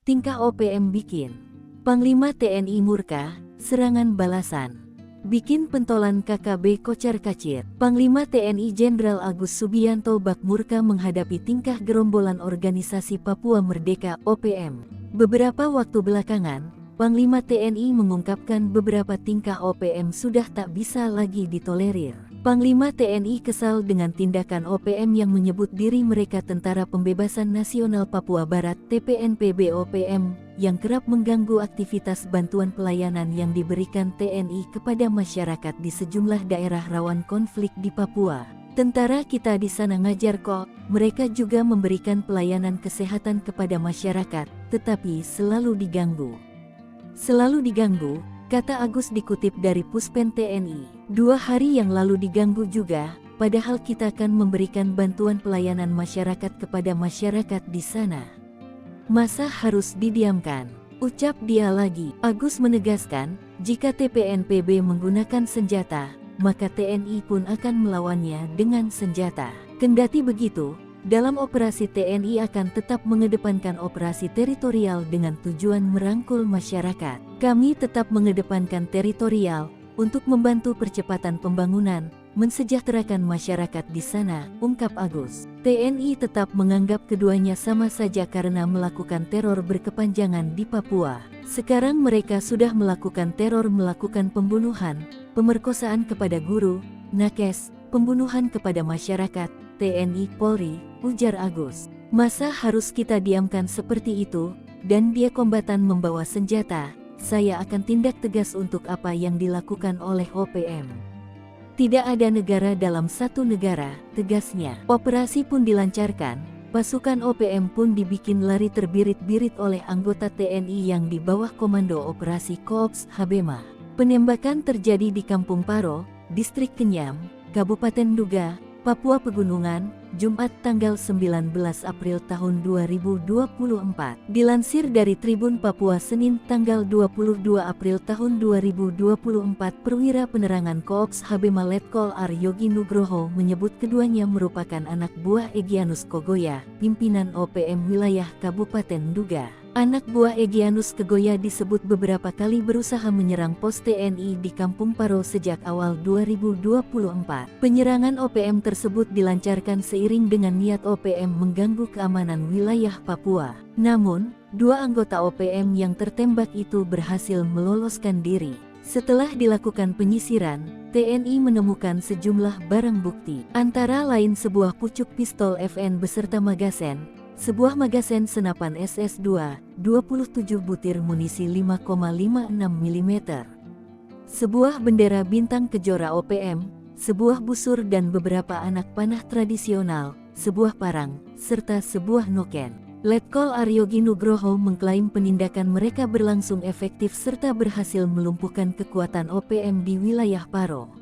Tingkah OPM bikin Panglima TNI murka, serangan balasan. Bikin pentolan KKB kocar-kacir. Panglima TNI Jenderal Agus Subianto bak murka menghadapi tingkah gerombolan Organisasi Papua Merdeka (OPM). Beberapa waktu belakangan, Panglima TNI mengungkapkan beberapa tingkah OPM sudah tak bisa lagi ditolerir. Panglima TNI kesal dengan tindakan OPM yang menyebut diri mereka Tentara Pembebasan Nasional Papua Barat (TPNPB) OPM yang kerap mengganggu aktivitas bantuan pelayanan yang diberikan TNI kepada masyarakat di sejumlah daerah rawan konflik di Papua. Tentara kita di sana ngajar kok, mereka juga memberikan pelayanan kesehatan kepada masyarakat, tetapi selalu diganggu. Selalu diganggu, kata Agus dikutip dari Puspen TNI. 2 hari yang lalu diganggu juga, padahal kita akan memberikan bantuan pelayanan masyarakat kepada masyarakat di sana. Masa harus didiamkan? Ucap dia lagi. Agus menegaskan, jika TPNPB menggunakan senjata, maka TNI pun akan melawannya dengan senjata. Kendati begitu, dalam operasi TNI akan tetap mengedepankan operasi teritorial dengan tujuan merangkul masyarakat. Kami tetap mengedepankan teritorial untuk membantu percepatan pembangunan, mensejahterakan masyarakat di sana, ungkap Agus. TNI tetap menganggap keduanya sama saja karena melakukan teror berkepanjangan di Papua. Sekarang mereka sudah melakukan teror, melakukan pembunuhan, pemerkosaan kepada guru, nakes, pembunuhan kepada masyarakat, TNI, Polri, ujar Agus. Masa harus kita diamkan seperti itu? Dan dia kombatan membawa senjata, saya akan tindak tegas untuk apa yang dilakukan oleh OPM. Tidak ada negara dalam satu negara, tegasnya. Operasi pun dilancarkan, pasukan OPM pun dibikin lari terbirit-birit oleh anggota TNI yang di bawah komando operasi Koops Habema. Penembakan terjadi di Kampung Paro, Distrik Kenyam, Kabupaten Duga, Papua Pegunungan, Jumat tanggal 19 April tahun 2024. Dilansir dari Tribun Papua Senin tanggal 22 April tahun 2024, Perwira Penerangan Koops Habema Letkol Aryogi Nugroho menyebut keduanya merupakan anak buah Egyanus Kogoya, pimpinan OPM wilayah Kabupaten Duga. Anak buah Egyanus Kogoya disebut beberapa kali berusaha menyerang pos TNI di Kampung Paro sejak awal 2024. Penyerangan OPM tersebut dilancarkan seiring dengan niat OPM mengganggu keamanan wilayah Papua. Namun, 2 anggota OPM yang tertembak itu berhasil meloloskan diri. Setelah dilakukan penyisiran, TNI menemukan sejumlah barang bukti, antara lain sebuah pucuk pistol FN beserta magazen, sebuah magazen senapan SS2, 27 butir munisi 5,56 mm, sebuah bendera bintang kejora OPM, sebuah busur dan beberapa anak panah tradisional, sebuah parang, serta sebuah noken. Letkol Aryogi Nugroho mengklaim penindakan mereka berlangsung efektif serta berhasil melumpuhkan kekuatan OPM di wilayah Paro.